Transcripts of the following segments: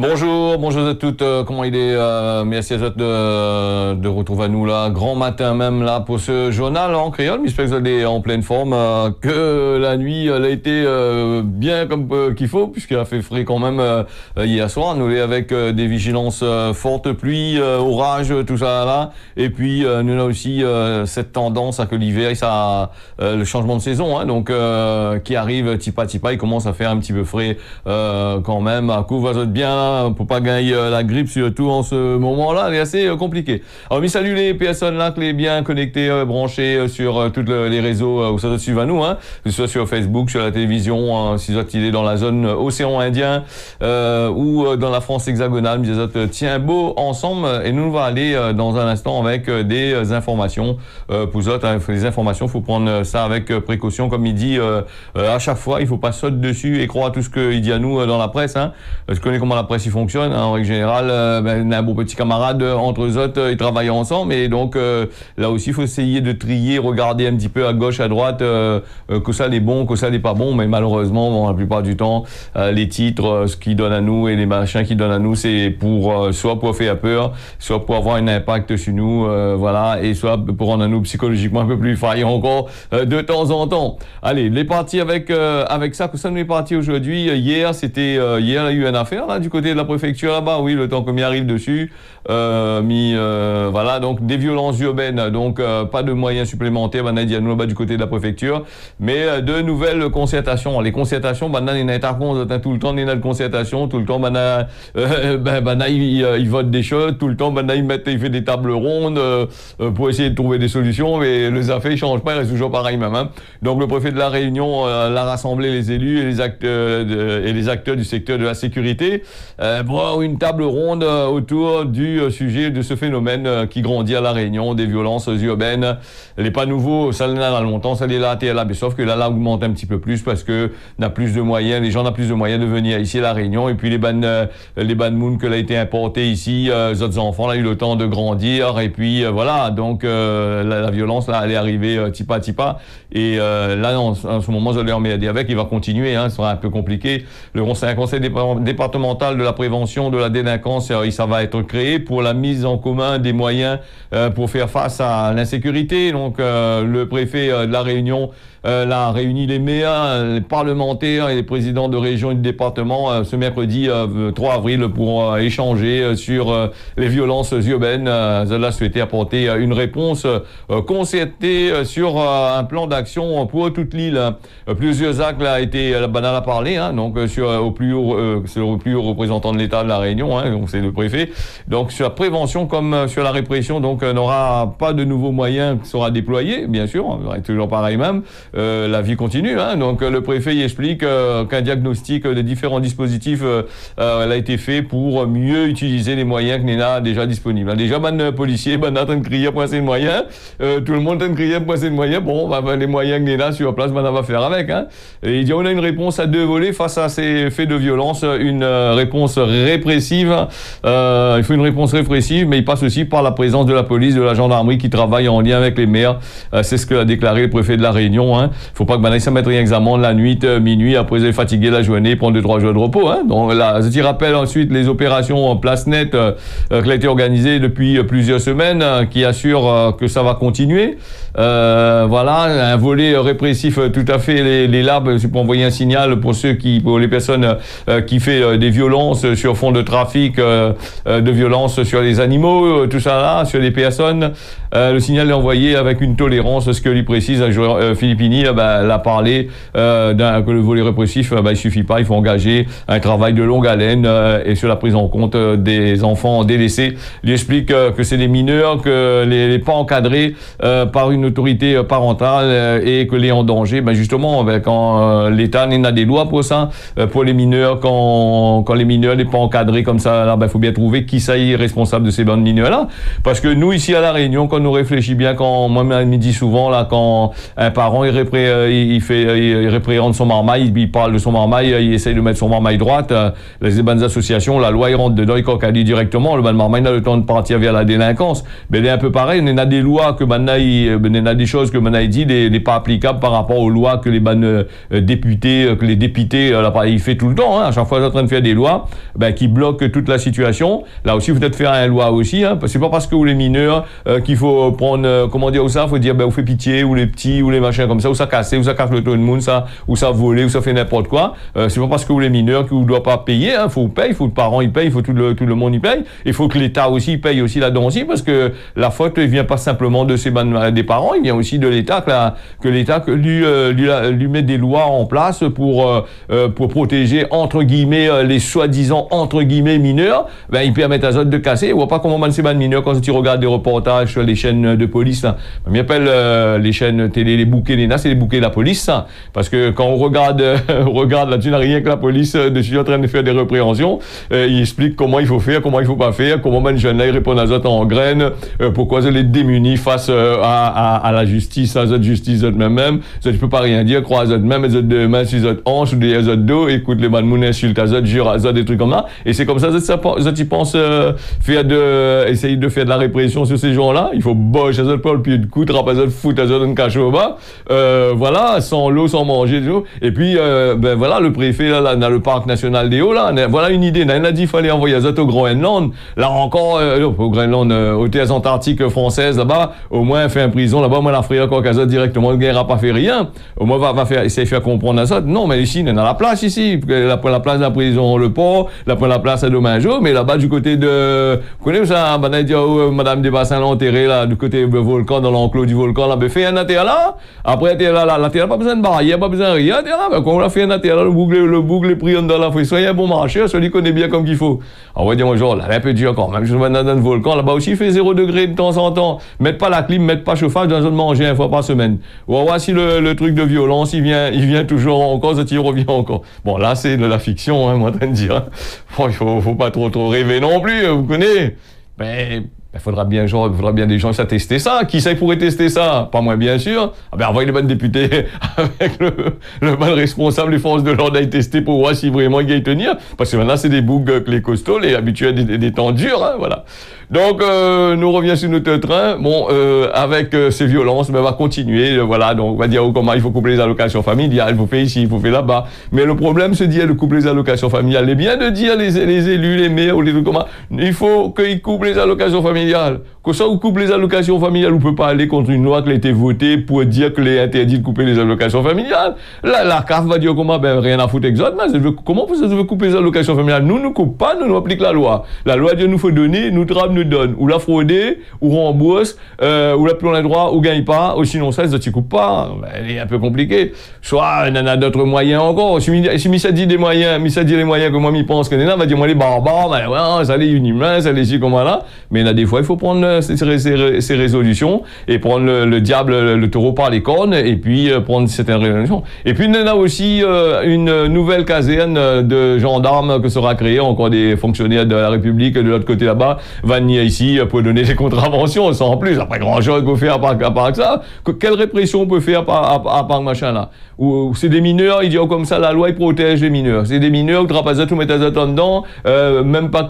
Bonjour, bonjour à toutes, comment il est, merci à tous de retrouver à nous là, grand matin même là pour ce journal en créole, j'espère que vous êtes en pleine forme, que la nuit elle a été bien comme qu'il faut, puisqu'il a fait frais quand même hier soir, nous avec des vigilances fortes pluies, orages, tout ça là, et puis nous avons aussi cette tendance à que l'hiver, ça le changement de saison, hein, donc qui arrive tipa, il commence à faire un petit peu frais quand même, à coup vous êtes bien pour pas gagner la grippe, surtout en ce moment-là, c'est assez compliqué. Alors, je salue les personnes là, qui sont bien connectées, branchées sur tous les réseaux où ça se suit à nous, hein, que ce soit sur Facebook, sur la télévision, si vous êtes dans la zone océan Indien ou dans la France hexagonale, mais vous êtes tiens beau ensemble, et nous on va aller dans un instant avec des informations pour vous autres. Hein, les informations, faut prendre ça avec précaution, comme il dit à chaque fois, il faut pas sauter dessus et croire tout ce qu'il dit à nous dans la presse. Hein. Je connais comment la presse il fonctionne, hein, en règle générale, un bon petit camarade entre eux autres, ils travaillent ensemble, et donc là aussi il faut essayer de trier, regarder un petit peu à gauche, à droite, que ça les bon, que ça les pas bon, mais malheureusement, bon, la plupart du temps, les titres, ce qu'ils donnent à nous et les machins qu'ils donnent à nous, c'est pour soit pour faire peur, soit pour avoir un impact sur nous, voilà, et soit pour rendre à nous psychologiquement un peu plus faillant encore de temps en temps. Allez, les parties avec ça, que ça nous est parti aujourd'hui. Hier, c'était hier, il y a eu une affaire là du côté de la préfecture là-bas, oui, le temps qu'on y arrive dessus, voilà, donc des violences urbaines, donc pas de moyens supplémentaires, on a dit à nous là-bas du côté de la préfecture, mais de nouvelles concertations. Les concertations, tout le temps, il y a de concertations, tout le temps, ils votent des choses, tout le temps, ils font des tables rondes pour essayer de trouver des solutions, mais les affaires ne changent pas, ils restent toujours pareil même. Hein. Donc le préfet de la Réunion l'a rassemblé les élus et les acteurs du secteur de la sécurité pour une table ronde autour du sujet de ce phénomène qui grandit à la Réunion, des violences urbaines. Elle n'est pas nouveau, ça là longtemps, ça l'est là, mais sauf que là augmente un petit peu plus parce que n'a plus de moyens, les gens n'ont plus de moyens de venir ici à la Réunion, et puis les ban moon que l'a été importé ici, les autres enfants là, ont eu le temps de grandir, et puis voilà, donc la violence là, elle est arrivée tipa, et là en ce moment, je l'ai emmerdé avec, il va continuer, hein, ce sera un peu compliqué. C'est un conseil départemental de la prévention de la délinquance, ça va être créé pour la mise en commun des moyens pour faire face à l'insécurité. Donc le préfet de la Réunion a réuni les maires, les parlementaires et les présidents de région et de département ce mercredi 3 avril pour échanger sur les violences urbaines. Cela souhaitait apporter une réponse concertée sur un plan d'action pour toute l'île. Plusieurs actes a été banal à parler, hein, donc au plus haut représentant de l'État de la Réunion, hein, donc c'est le préfet. Donc sur la prévention comme sur la répression, donc n'aura pas de nouveaux moyens qui sera déployés, bien sûr, on va être toujours pareil même. La vie continue, hein, donc le préfet y explique qu'un diagnostic des différents dispositifs a été fait pour mieux utiliser les moyens que l'ENA a déjà disponibles. Déjà, policiers, en train de crier pour essayer de moyens, tout le monde est en train de crier pour essayer de moyens, bon, les moyens que l'ENA sur place, on va faire avec. Hein. Et il dit on a une réponse à deux volets face à ces faits de violence, une réponse répressive, il faut une réponse répressive, mais il passe aussi par la présence de la police, de la gendarmerie qui travaille en lien avec les maires, c'est ce que a déclaré le préfet de la Réunion. Hein. Faut pas que ça mette rien examen la nuit, minuit, après vous êtes fatigué la journée, prendre 2-3 jours de repos. Hein. Donc là, je rappelle ensuite les opérations en place nette qui ont été organisées depuis plusieurs semaines, qui assurent que ça va continuer. Voilà, un volet répressif tout à fait. Les labs, c'est pour envoyer un signal pour les personnes qui fait des violences sur fond de trafic, de violences sur les animaux, tout ça là, sur les personnes. Le signal est envoyé avec une tolérance, ce que lui précise Filippini l'a parlé que le volet répressif, il suffit pas, il faut engager un travail de longue haleine et sur la prise en compte des enfants délaissés. Il explique que c'est des mineurs, que les pas encadrés par une autorité parentale et que les en danger, justement, quand l'État n'a des lois pour ça, pour les mineurs, quand les mineurs n'est pas encadrés comme ça, là, faut bien trouver qui ça est responsable de ces bandes mineurs-là. Parce que nous, ici à La Réunion, quand on réfléchit bien, quand moi, je me dis souvent, là, quand un parent, il répréhende son marmaille, il parle de son marmaille, il essaye de mettre son marmaille droite, les bonnes associations, la loi, il rentre dedans, il cocadie directement, le marmaille n'a le temps de partir vers la délinquance. Mais il est un peu pareil, il y a des lois que maintenant, il y a des choses que maintenant, il dit, n'est pas applicable par rapport aux lois que les députés, ils fait tout le temps, hein, à chaque fois, ils sont en train de faire des lois, qui bloque toute la situation. Là aussi, vous êtes faire une loi aussi, hein. C'est pas parce que vous les mineurs qu'il faut prendre, comment dire, ou ça, faut dire, vous faites pitié, ou les petits, ou les machins comme ça, ou ça casser, ou ça casse le tout le monde, ça, ou ça voler, ou ça fait n'importe quoi. C'est pas parce que vous les mineurs que vous ne doivez pas payer, hein. Faut payer, il faut que les parents ils payent, il faut tout le monde y paye. Il faut que l'État aussi paye aussi là-dedans aussi, parce que la faute ne vient pas simplement de des parents, il vient aussi de l'État, que l'État lui met des lois en place pour protéger, entre guillemets, les soi-disant, entre guillemets, mineurs. Ils permettent à eux de casser. On voit pas comment c'est des mineurs quand tu regardes des reportages sur les chaînes de police, là. On appelle les chaînes télé, les bouquets, c'est les bouquets de la police, ça. Parce que quand on regarde là, tu n'as rien que la police dessus en train de faire des répréhensions. Il explique comment il faut faire, comment il faut pas faire, comment les jeunes là, ils répondent à eux en graines, pourquoi ils les démunis face à la justice, à cette justice eux-mêmes. Tu peux pas rien dire, croire à eux-mêmes, les autres de mains sur les autres hanches ou des autres dos, écoute les balmounes insultent à eux, jurent à eux, des trucs comme ça. Et c'est comme ça, tu penses essayer de faire de la répression sur ces gens-là. Il faut boche à eux, pas le pied de coup, trapper à eux, foutre à eux, une cache au bas. Voilà, sans l'eau, sans manger, tout. Et puis, voilà, le préfet, là, dans le parc national des Hauts, là, voilà une idée. Il a dit qu'il fallait envoyer eux au Groenland. Là encore, au Groenland, aux terres antarctiques françaises, là-bas, au moins, fait une prison, là-bas, au moins, la frère encore qu'à eux directement, le gars n'a pas fait rien. Au moins, va essayer de faire comprendre à ça. Non, mais ici, il y a la place, ici. La place de la prison, le port, la place à Domingo, mais là-bas, du côté de, vous connaissez ça, Madame Desbassins l'a enterré, là, du côté du volcan, dans l'enclos du volcan, là, fait un terre là. Après, terre là, la terre, pas besoin de barrière, pas besoin de rien, terre là, quand on a fait un terre là, le boucle est pris dans la fouille, soyez un bon marcheur, celui connaît bien comme qu'il faut. On va dire, moi, genre, là, un peu dur quand même, je vais dans le volcan, là-bas aussi, il fait 0 degré de temps en temps. Mettez pas la clim, mettez pas chauffage, dans une manger une fois par semaine. On va voir si le truc de violence, il vient toujours encore, il revient encore. Bon, là, c'est de la fiction, hein, moi, en train de dire. Bon, faut pas trop rêver non plus, vous connaissez. Mais, il faudra bien des gens qui tester ça. Qui ça pourrait tester ça? Pas moi, bien sûr. Envoyez les bonnes députés avec le bon responsable des forces de l'ordre à tester pour voir si vraiment il va y tenir. Parce que maintenant, c'est des boucs que les costauds, les habitués à des temps durs, hein, voilà. Donc, nous revenons sur notre train. Bon, avec ces violences, on va continuer, voilà. Donc, on va dire comment il faut couper les allocations familiales, il faut faire ici, il faut faire là-bas. Mais le problème, c'est de couper les allocations familiales. C'est bien de dire les élus, les maires ou les trucs comment. Il faut qu'ils coupent les allocations familiales. Quand ça, on coupe les allocations familiales, on ne peut pas aller contre une loi qui a été votée pour dire que les interdit de couper les allocations familiales. Là, la CAF va dire comment, rien à foutre exactement. Comment vous veut couper les allocations familiales? Nous ne coupons pas, nous appliquons la loi. La loi dit nous faut donner, nous nous donne. Ou la frauder, ou rembourse, ou la plus on a droit, ou gagne pas, ou sinon ça, ne coupe pas. Elle est un peu compliquée. Soit, il y en a d'autres moyens encore. Si Missa dit des moyens, les moyens que moi, m'y pense que Nena va dire, moi, les barbares, ouais, ça les inhumains, ça les ici, comme là. Mais il y a des fois, il faut prendre ces résolutions et prendre le diable, le taureau par les cornes et puis prendre certaines résolutions. Et puis, il y en a aussi une nouvelle caserne de gendarmes que sera créée, encore des fonctionnaires de la République de l'autre côté là-bas, va venir ici pour donner des contraventions, sans plus. Après, grand-chose qu'on fait à part que ça. Quelle répression on peut faire à part machin là? Ou c'est des mineurs, ils disent comme ça, la loi, il protège les mineurs. C'est des mineurs, tu rapazes tout, mettez dedans, même pas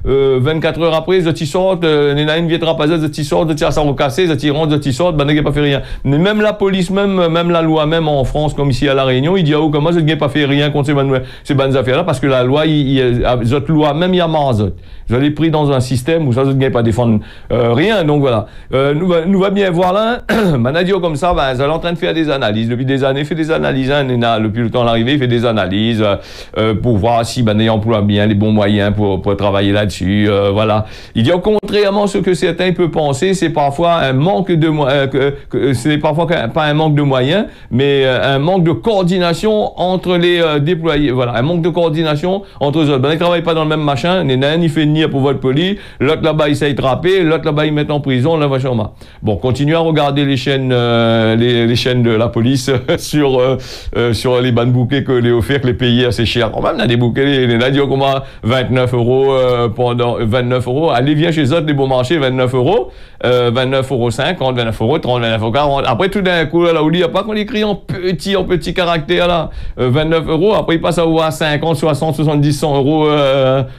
24 heures après, ils sortent, il y en a une vieille rapazette, ils sortent, ils ça recassé, ils rentrent, ils sortent, ben, ils n'ont pas fait rien. Mais même la police, même la loi, même en France, comme ici à La Réunion, il dit, oh, comment ils n'ont pas fait rien contre ces bonnes affaires-là, parce que la loi, cette loi, même il y a marre, vous allez pris dans un système où ça, vous ne pas défendre rien, donc voilà. Nous va bien voir là, Manadio comme ça, ben, ils sont en train de faire des analyses, depuis des années, fait des analyses, hein, depuis le temps de l'arrivée, il fait des analyses, pour voir si, ben, il emploie bien les bons moyens pour travailler là-dessus, voilà. Il dit, contrairement à ce que certains peuvent penser, c'est parfois un manque de moyens, c'est parfois pas un manque de moyens, mais un manque de coordination entre les déployés, voilà, un manque de coordination entre eux autres. Ben, ils ne travaillent pas dans le même machin, il fait nier pour votre poli, l'autre là-bas, il s'est trapper, l'autre là-bas, il met en prison, là, machin, bon, continuez à regarder les chaînes de la police sur les bandes bouquets que les offerts, que les payés assez cher. Quand même, il y a des bouquets, les nadios, comment 29 € pendant 29 29 euros. Allez, viens chez eux, les beaux marchés, 29 euros. 29 euros 50, 29 euros 30, 29 euros 40. Après, tout d'un coup, là, où il n'y a pas qu'on écrit en petit caractère, là. 29 euros. Après, il passe à 50, 60, 70, 100 euros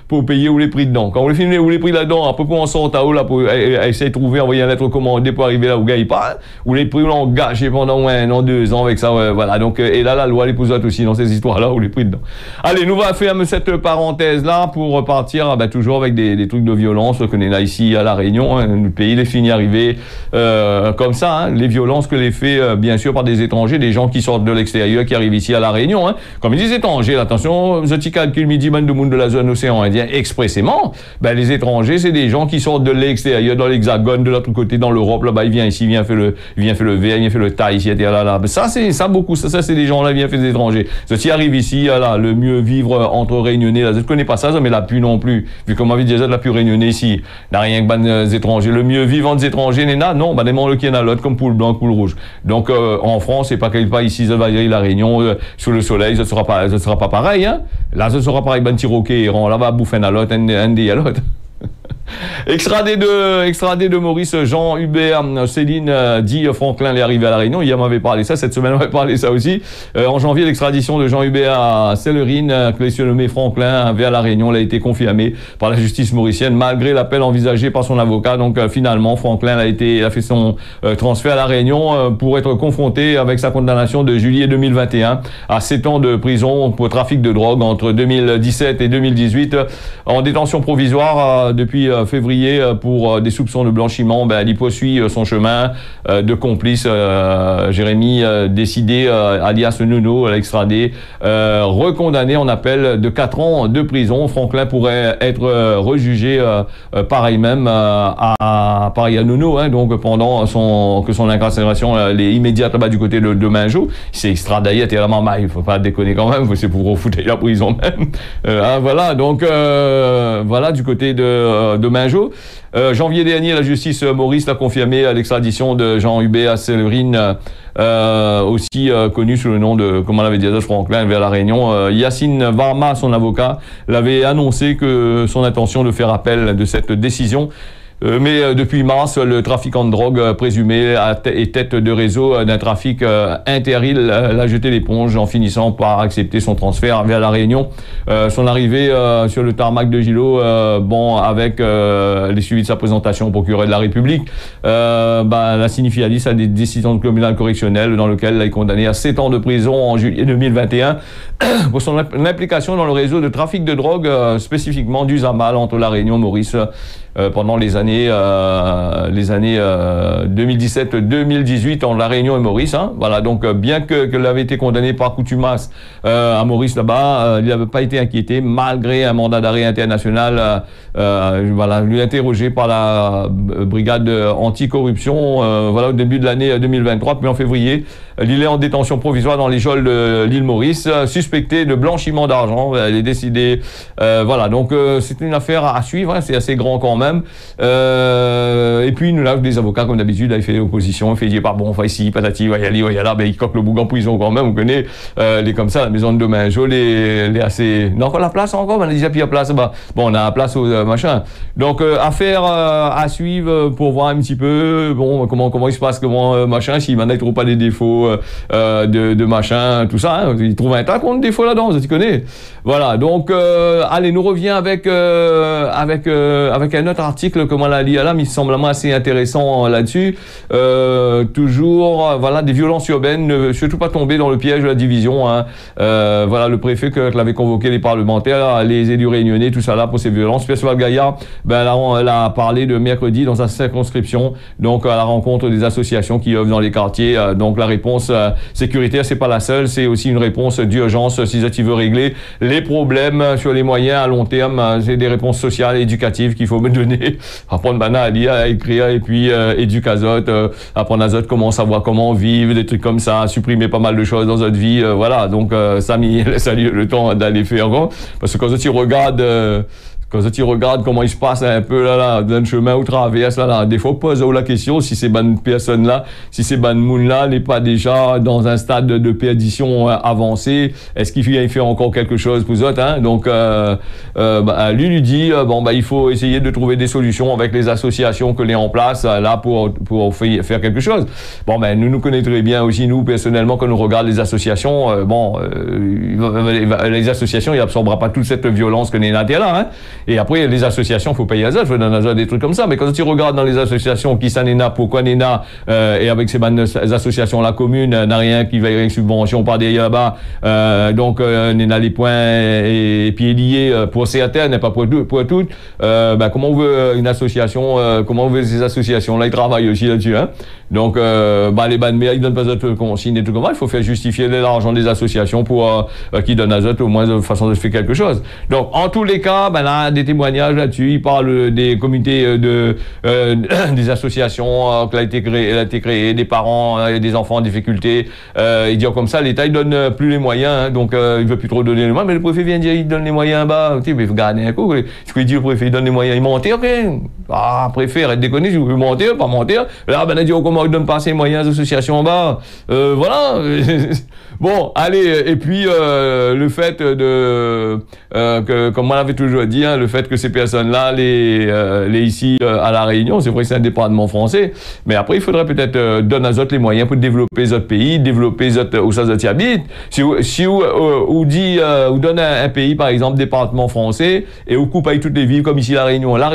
pour payer où les prix dedans. Quand on les filme où les prix là-dedans, après, pour on sort à haut, là, pour essayer de trouver, envoyer une lettre commandée pour arriver là où le gars il parle, où les prix l'ont gâché pendant 1 an, 2 ans avec ça, voilà. Donc, et là, la loi les pose aussi dans ces histoires-là où les prix dedans. Allez, nous va faire cette parenthèse-là pour repartir, toujours avec des trucs de violence qu'on est là ici à La Réunion, hein, le pays, les fini arrivé comme ça, hein, les violences que les fait, bien sûr, par des étrangers, des gens qui sortent de l'extérieur, qui arrivent ici à La Réunion, hein. Comme ils disent étrangers, attention, ce petit calcul midi, man de monde de la zone océan Indien, expressément, les étrangers, c'est des gens qui sortent de l'extérieur, dans l'hexagone, de l'autre côté, dans l'Europe, là-bas, il vient ici, il vient faire le verre, il vient faire le taille ici, là. Ça, c'est beaucoup, ça, c'est des gens-là, viennent faire des étrangers. Ceux qui arrivent ici, là, le mieux vivre entre Réunionnais, là, je ne connais pas ça, mais la pu non plus, vu comme on dit déjà, la pu Réunionnais ici, n'a rien que des étrangers. Le mieux vivant des étrangers, n'est là, non, des gens qui en a l'autre, comme poule blanc, poule rouge. Donc, en France, c'est pas qu'il pas ici, ça va y aller La Réunion, sous le soleil, ce sera pas pareil, hein. Là, ce sera pareil, ben tiroquet, errant, là, va bouffer à l'autre, un des à l'autre. Extradé de Maurice Jean Hubert Céline dit Franklin est arrivé à La Réunion. Hier m'avait parlé ça, cette semaine on m'avait parlé ça aussi. En janvier, l'extradition de Jean Hubert à Célerine, que les nommé Franklin vers La Réunion, a été confirmée par la justice mauricienne malgré l'appel envisagé par son avocat. Donc finalement, Franklin a fait son transfert à La Réunion pour être confronté avec sa condamnation de juillet 2021 à 7 ans de prison pour trafic de drogue entre 2017 et 2018 en détention provisoire depuis février pour des soupçons de blanchiment. Il poursuit son chemin de complice. Jérémy décidé, alias Nono, l'extradé, recondamné en appel de 4 ans de prison. Franklin pourrait être rejugé pareil même à Nono, hein, donc pendant son incarcération immédiate là-bas du côté de Minjo. Il s'est extradé tellement mal, il faut pas déconner quand même, c'est pour refouler la prison même. Voilà, donc voilà du côté de Minjo. Janvier dernier, la justice Maurice a confirmé l'extradition de Jean Hubert à Célerine, aussi connu sous le nom de, comme on l'avait dit, Franklin vers La Réunion. Yacine Varma, son avocat, l'avait annoncé que son intention de faire appel de cette décision. Mais depuis mars, le trafiquant de drogue présumé et tête de réseau d'un trafic interîle a jeté l'éponge en finissant par accepter son transfert vers La Réunion. Son arrivée sur le tarmac de Gilo, avec les suivis de sa présentation au procureur de la République, la signifie à des décisions de tribunal correctionnel dans lequel il est condamné à 7 ans de prison en juillet 2021 pour son implication dans le réseau de trafic de drogue, spécifiquement du Zamal entre La Réunion et Maurice. Pendant les années 2017-2018 en La Réunion et Maurice. Hein. Voilà, donc bien qu'elle avait été condamné par contumace à Maurice là-bas, il n'avait pas été inquiété malgré un mandat d'arrêt international. Lui interrogé par la brigade anticorruption. Au début de l'année 2023, puis en février, il est en détention provisoire dans les geôles de l'île Maurice, suspecté de blanchiment d'argent. Elle est décidée. Donc c'est une affaire à suivre. Hein, c'est assez grand quand même. Et puis nous là des avocats comme d'habitude, il fait l'opposition, il fait dire bon, enfin ici, patati, va y aller, là, il coque le bouc en prison quand même, on connaît les comme ça, la maison de Minjo, les assez. Non, encore la place encore, on a déjà pris la place, on a la place au machin. Donc affaire à suivre pour voir un petit peu comment il se passe, machin, s'il m'en trouve pas des défauts de machin, tout ça, hein, il trouve un tas de défauts là-dedans, tu connais. Voilà, donc allez, nous revient avec un autre article comme on l'a lu là, mais il semble assez intéressant là-dessus. Toujours, des violences urbaines, ne surtout pas tomber dans le piège de la division. Hein. Le préfet que l'avait convoqué les parlementaires, les élus réunionnais, tout ça là pour ces violences. Perceval Gaillard, elle a parlé de mercredi dans sa circonscription, donc à la rencontre des associations qui œuvrent dans les quartiers. Donc la réponse sécuritaire, c'est pas la seule, c'est aussi une réponse d'urgence si tu veux régler les problèmes sur les moyens à long terme. C'est des réponses sociales et éducatives qu'il faut me donner. Apprendre à lire, à écrire, et puis éducazote, apprendre à Zot comment savoir comment vivre, des trucs comme ça, supprimer pas mal de choses dans notre vie. Donc ça laisse le temps d'aller faire. Parce que quand tu regardes Quand tu regardes comment il se passe un peu là, dans le chemin ou traverse là, des fois pose la question si ces bonnes personnes là, si ces bonnes moun là n'est pas déjà dans un stade de perdition avancé, est-ce qu'il fait encore quelque chose pour eux autres, hein? Donc lui dit il faut essayer de trouver des solutions avec les associations que les en place là pour faire quelque chose. Nous connaissons très bien aussi nous personnellement quand nous regardons les associations, les associations ils absorbera pas toute cette violence que les là, hein? Et après, les associations, faut payer à ça, faut donner des trucs comme ça. Mais quand tu regardes dans les associations, qui ça n'est là, pourquoi n'est là, et avec ces associations, la commune n'a rien qui va y avoir une subvention par derrière là-bas, n'est là les points et pieds liés pour certaines, n'est pas pour toutes. Comment on veut une association, comment on veut ces associations-là, ils travaillent aussi là-dessus, hein. Donc, les bandes maires, ils donnent pas d'autres consignes et tout comme ça. Il faut faire justifier l'argent des associations pour qui donnent à eux au moins de façon de faire quelque chose. Donc, en tous les cas, là, des témoignages là-dessus. Il parle des comités des associations qui a été créées, des parents et des enfants en difficulté. Il dit comme ça, l'État il donne plus les moyens, hein, donc il veut plus trop donner les moyens. Mais le préfet vient dire il donne les moyens mais vous gardez un coup. Ce qu'il dit le préfet il donne les moyens, il mentir, ok. Préfet, arrête de déconner, si vous voulez mentir, pas mentir. Là, il dit comment il donne pas ces moyens aux associations en bas. Voilà. Bon, allez, et puis le fait que, comme on l'avait toujours dit, hein, le fait que ces personnes-là, les ici à La Réunion, c'est vrai que c'est un département français, mais après il faudrait peut-être donner à eux les moyens pour développer les autres pays, développer les autres où ça y habite. Si ou donne un pays par exemple département français et on coupe avec toutes les villes comme ici La Réunion. La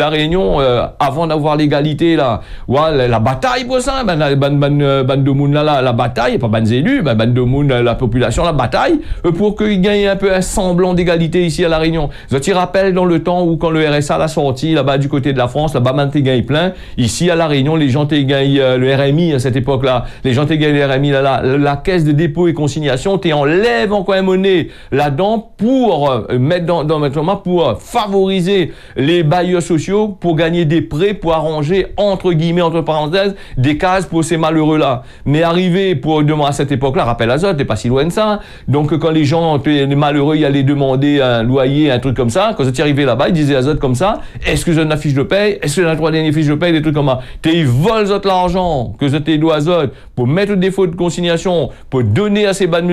Réunion, avant d'avoir l'égalité là, la bataille pour ça, ban de monde là, la bataille, pas ban élus, ban de monde la population, la bataille pour qu'ils gagnent un peu un semblant d'égalité ici à La Réunion. Je te rappelle dans le temps où quand le RSA l'a sorti là-bas du côté de la France, là-bas man t'es gagné plein. Ici à La Réunion, les gens t'es gagné le RMI à cette époque-là. Les gens t'es gagné le RMI la caisse de dépôt et consignation, t'es enlève encore une monnaie là-dedans pour mettre pour favoriser les bailleurs sociaux pour gagner des prêts pour arranger entre guillemets entre parenthèses des cases pour ces malheureux là. Mais arrivé pour demander à cette époque-là, rappelle à ça, t'es pas si loin de ça. Donc quand les gens les malheureux y allaient demander un loyer, un truc comme ça, quand tu arrivé là-bas, ils disaient à Zot comme ça, est-ce que j'ai une fiche de paye, est-ce que j'ai 3 dernières fiches de paye, des trucs comme ça. Ils volent Zot l'argent que Zot doit à Zot pour mettre des défauts de consignation, pour donner à ces bandes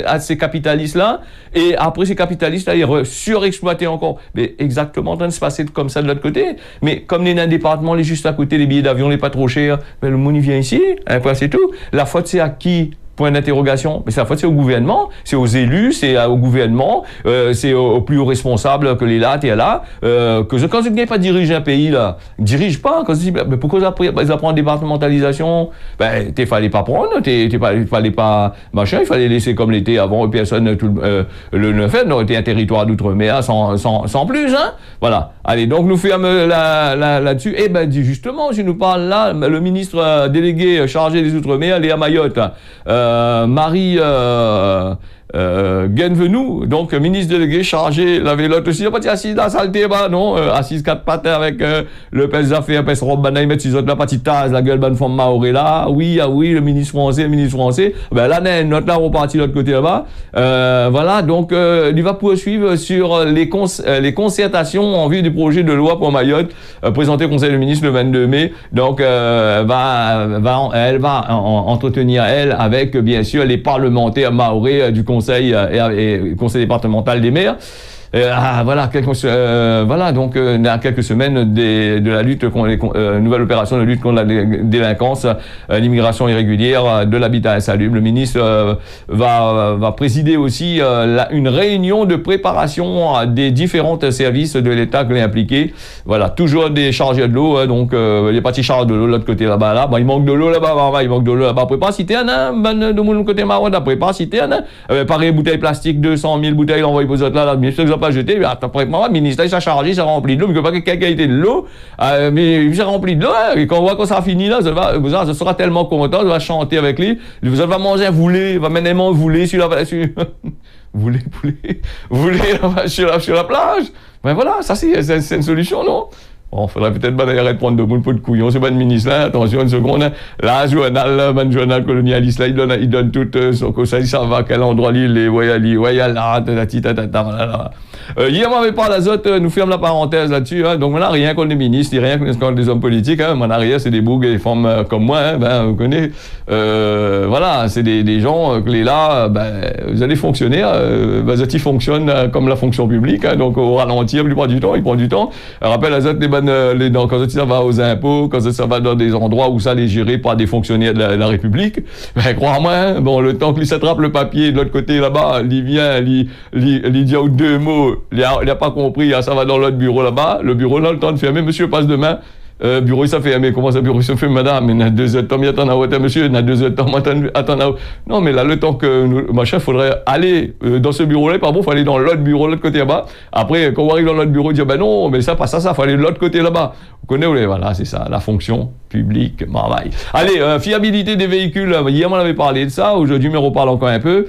à ces capitalistes-là, et après ces capitalistes-là, ils surexploiter encore. Mais exactement en train de se passer comme ça de l'autre côté. Mais comme les départements, les juste à côté, les billets d'avion, les pas trop chers, mais le monde il vient ici, après c'est tout. La faute c'est à qui? Point d'interrogation. Mais c'est la faute, c'est au gouvernement, c'est aux élus, c'est au gouvernement, c'est aux plus hauts responsables que les là, t'es là, que quand tu ne pas diriger un pays là, dirige pas. Quand tu dis, mais pourquoi ils apprennent départementalisation? Fallait pas prendre, fallait pas machin, il fallait laisser comme l'été avant, personne le fait, non, t'es un territoire d'outre-mer sans plus, hein. Voilà. Allez, donc nous fermons là-dessus. Et justement, je nous parle là, le ministre délégué chargé des outre-mer, il est à Mayotte. Marie Bienvenue, donc ministre délégué chargé la vélote aussi, pas assis dans la salle débat, non, assise 4 pattes avec le pèse d'affaires, pèse robe, il met ses autres la petite tasse, la gueule bonne femme maoré là, oui, le ministre français, là, notre là, on partit de l'autre côté là-bas, voilà, donc, il va poursuivre sur les concertations en vue du projet de loi pour Mayotte, présenté au Conseil des ministres le 22 mai, donc, elle va entretenir, elle, avec, bien sûr, les parlementaires maorés du Conseil et Conseil départemental des maires. Voilà, donc dans quelques semaines de la lutte contre nouvelle opération de lutte contre la délinquance, l'immigration irrégulière, de l'habitat insalubre. Le ministre va présider aussi une réunion de préparation des différents services de l'État qui est impliqué. Voilà, toujours des chargés de l'eau, donc les petits charges de l'eau de l'autre côté là-bas, il manque de l'eau là-bas, il manque de l'eau là-bas. Après pas citer de mon côté marron, après pas citer pareil bouteilles plastiques, 200 000 bouteilles envoyées pour autres là, bien sûr que pas jeté, mais après moi, le ministère s'est chargé, s'est rempli de l'eau, mais que pas quelqu'un a été de l'eau, mais il s'est rempli de l'eau, et quand on voit que ça a fini là, ça sera tellement content, ça va chanter avec lui, ça va manger un voulet, va mener un voulet sur la voulet sur la plage. Ben voilà, ça c'est une solution, non? Bon, faudrait peut-être arrêter de prendre de monde pour de couillons, c'est pas de ministre là, attention une seconde, hein. Là, journal colonialiste là, il donne tout son conseil, ça va, à quel endroit il est, là, hier, on m'avait parlé d'Azote, nous ferme la parenthèse là-dessus, hein. Donc, on n'a rien contre les ministres, rien contre les hommes politiques, hein. Mon arrière, c'est des bougs et des femmes comme moi, hein. Ben, vous connaissez, voilà, c'est des gens que les là, ben, vous allez fonctionner, Azote, il fonctionne comme la fonction publique, hein. Donc, au ralenti, la plupart du temps, il prend du temps. Rappelle Azote, quand ça va aux impôts, quand ça va dans des endroits où ça est géré par des fonctionnaires de la République, ben, crois-moi, hein, bon, le temps qu'il s'attrape le papier de l'autre côté là-bas, il vient, il dit deux mots, il n'a pas compris, hein, ça va dans l'autre bureau là-bas, le bureau n'a le temps de fermer, monsieur passe demain. Bureau, ça fait, mais comment ça, bureau, ça fait, madame, mais il y a 2 heures de temps, mais attends, monsieur, il y a 2 heures de temps, attends, non, mais là, le temps que, machin, il faudrait aller dans ce bureau-là, par bon, il faut aller dans l'autre bureau, l'autre côté là-bas. Après, quand on arrive dans l'autre bureau, il dit, ben non, mais ça, pas ça, il faut aller de l'autre côté là-bas. Vous connaissez, voilà, c'est ça, la fonction publique, marmaille. Allez, fiabilité des véhicules, hier, on avait parlé de ça, aujourd'hui, on reparle encore un peu.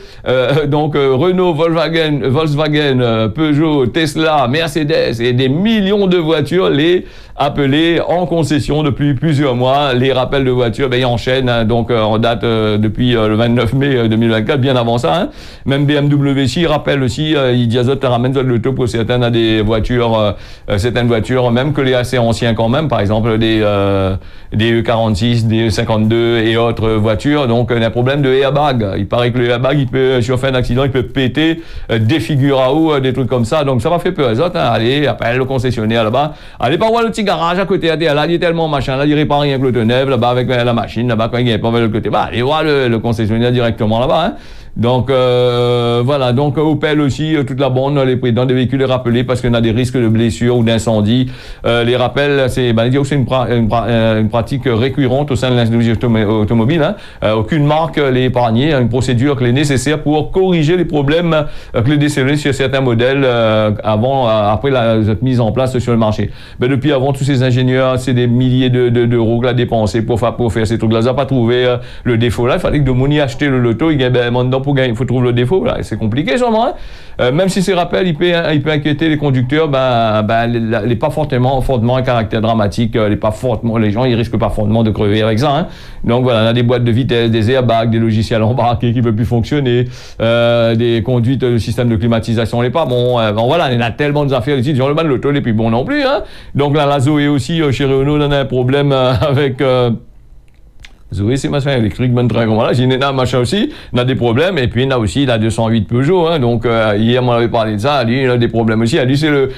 Donc, Renault, Volkswagen, Peugeot, Tesla, Mercedes et des millions de voitures, les appelés en concession depuis plusieurs mois. Les rappels de voitures, ben, ils enchaînent, hein, donc en date depuis le 29 mai 2024, bien avant ça. Hein. Même BMW ici rappelle aussi, il dit Azote ramène le taux pour certaines voitures, même que les assez anciens quand même, par exemple des E46, des E52 et autres voitures. Donc il y a un problème de airbag. Il paraît que le airbag, il peut, si on fait un accident, il peut péter, défigure à haut, des trucs comme ça. Donc ça m'a fait peur Azote. Hein. Allez, appelle le concessionnaire là-bas. Allez pas voir le petit garage à côté, là, il est tellement machin, là, il répare rien que le neuf, là-bas, avec la machine, là-bas, quand il n'est pas vers le côté, bah, allez voir le concessionnaire directement là-bas, hein. Donc, voilà. Donc, Opel aussi, toute la bande, les présidents des véhicules est rappelé parce qu'on a des risques de blessures ou d'incendie. Les rappels, c'est une pratique récurrente au sein de l'industrie automobile, hein. Aucune marque l'est épargnée, une procédure qui est nécessaire pour corriger les problèmes que les décelés sur certains modèles après la mise en place sur le marché. Mais depuis avant, tous ces ingénieurs, c'est des milliers d'euros qu'il a dépensé pour faire ces trucs-là. Ils n'ont pas trouvé le défaut là. Il fallait que de Mouni achète le loto, il gagne maintenant pour gagner, il faut trouver le défaut. Là, c'est compliqué, sûrement. Hein. Même si ces rappels, il peut inquiéter les conducteurs, les pas fortement un caractère dramatique, les gens, ils risquent pas fortement de crever avec ça. Hein. Donc voilà, on a des boîtes de vitesse, des airbags, des logiciels embarqués qui ne peuvent plus fonctionner, des conduites, le système de climatisation n'est pas bon. Bon voilà, il y en a tellement d'affaires ici, le ban de l'auto n'est plus bon non plus. Hein. Donc là, la Zoé aussi, chez Renault, on a un problème avec... Zoé, c'est machin électrique, ben très voilà. J'ai une machin aussi, on a des problèmes, et puis il y a aussi la 208 Peugeot, hein, donc hier, on avait parlé de ça, lui, il a des problèmes aussi. Lui, c'est le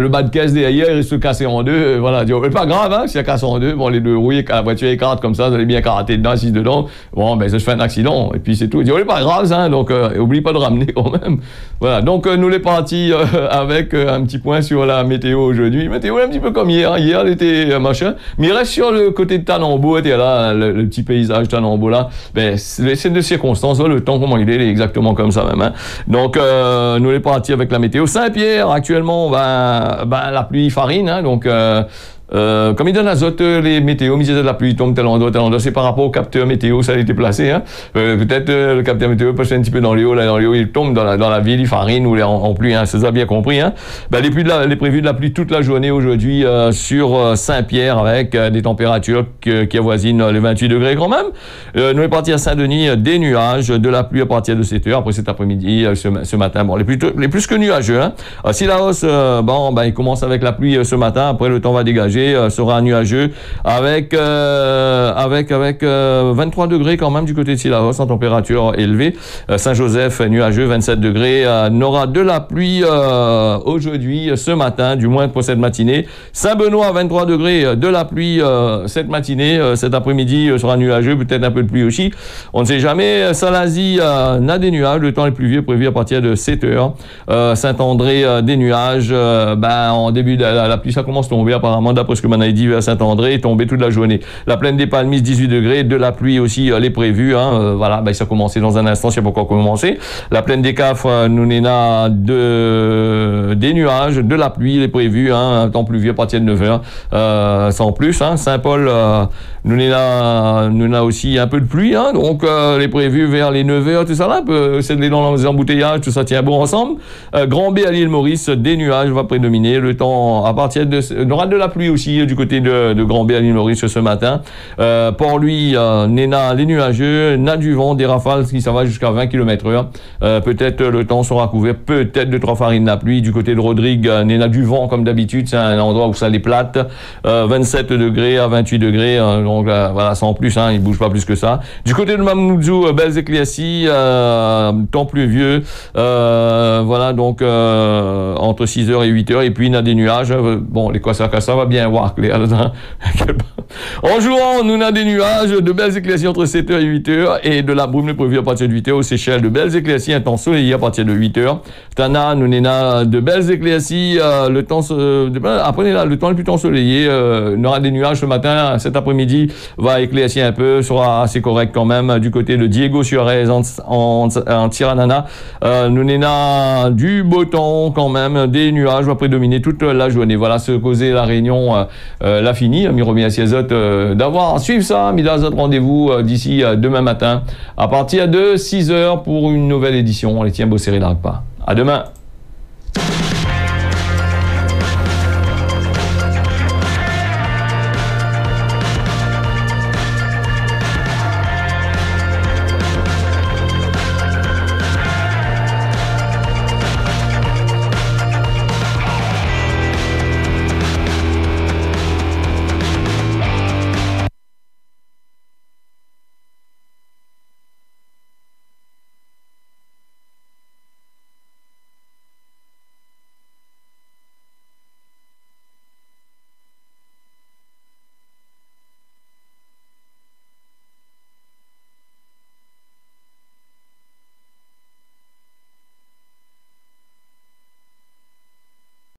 bas de caisse derrière, il se cassait en deux, voilà. C'est pas grave, hein, s'il a cassé en deux, bon, les deux roues, la voiture écarte comme ça, vous allez bien karater dedans, assis dedans, bon, ben, ça se fait un accident, et puis c'est tout. Il dit, c'est pas grave, hein, donc, oublie pas de ramener quand même. Voilà, donc, nous, les partis, avec un petit point sur la météo aujourd'hui. Météo, un petit peu comme hier, hier, elle était machin, mais il reste sur le côté de Tanambo, était là, le petit paysage Tanambo là, ben, c'est de circonstances, le temps comment il est exactement comme ça même. Hein. Donc nous les partis avec la météo. Saint-Pierre actuellement, la pluie farine, hein, donc comme il donne Azote, les météos, il disait de la pluie tombe tel endroit, c'est par rapport au capteur météo, ça a été placé. Hein. Peut-être le capteur météo passe un petit peu dans les hauts, il tombe dans la ville, il farine ou en pluie, hein, ça a bien compris. Hein. Les prévus de la pluie toute la journée aujourd'hui sur Saint-Pierre avec des températures qui avoisinent les 28 degrés quand même. Nous est parti à Saint-Denis, des nuages, de la pluie à partir de 7 heures, après cet après-midi, ce matin, bon, les plus que nuageux. Hein. Sillaos, il commence avec la pluie ce matin, après le temps va dégager. Sera nuageux avec 23 degrés quand même du côté de Sillaos en température élevée. Saint-Joseph nuageux 27 degrés. On aura de la pluie aujourd'hui, ce matin, du moins pour cette matinée. Saint-Benoît 23 degrés, de la pluie cette matinée. Cet après-midi sera nuageux, peut-être un peu de pluie aussi. On ne sait jamais. Salazie n'a des nuages, le temps est pluvieux prévu à partir de 7 heures. Saint-André des nuages. En début de la pluie ça commence à tomber apparemment d'après d'après ce que m'en a dit à Saint-André, est tombé toute la journée. La plaine des Palmises, 18 degrés, de la pluie aussi, elle est prévue. Voilà, ça a commencé dans un instant, je sais pas encore commencer. La plaine des Cafres, nous n'en des nuages, de la pluie, il est prévu, un temps pluvieux à partir de 9h, sans plus. Saint-Paul, nous n'en aussi un peu de pluie, donc il est prévu vers les 9h, tout ça là, c'est dans les embouteillages, tout ça tient bon ensemble. Grand B à l'île Maurice, des nuages va prédominer. Le temps, à partir de... On aura de la pluie aussi du côté de Grand B à l'île Maurice ce matin. Port-Louis, Néna, les nuageux, n'a du vent, des rafales qui ça va jusqu'à 20 km/h. Peut-être le temps sera couvert, peut-être de 3 farines de la pluie. Du côté de Rodrigue, Néna du vent comme d'habitude, c'est un endroit où ça les plate. 27 degrés à 28 degrés, donc voilà, sans plus, il bouge pas plus que ça. Du côté de Mamoudzou, belles éclaircies, temps pluvieux, voilà, donc entre 6h et 8h, et puis il y a des nuages. Bon, les Kwasakasa va bien voir clair. En jouant, nous avons des nuages, de belles éclaircies entre 7h et 8h, et de la brume prévue à partir de 8h aux Seychelles, de belles éclaircies, un temps soleillé à partir de 8h. Tana, nous avons de belles éclaircies, le temps, après le temps le plus ensoleillé, on aura des nuages ce matin, cet après-midi va éclaircir un peu, sera assez correct quand même. Du côté de Diego Suarez en Tiranana, nous avons du beau temps quand même, des nuages va prédominer toute la journée. Voilà ce causait la réunion, l'a fini. Je remercie les autres d'avoir suivi ça. Mais là, rendez-vous d'ici demain matin à partir de 6h pour une nouvelle édition. On les tient beau serré là pas. À demain.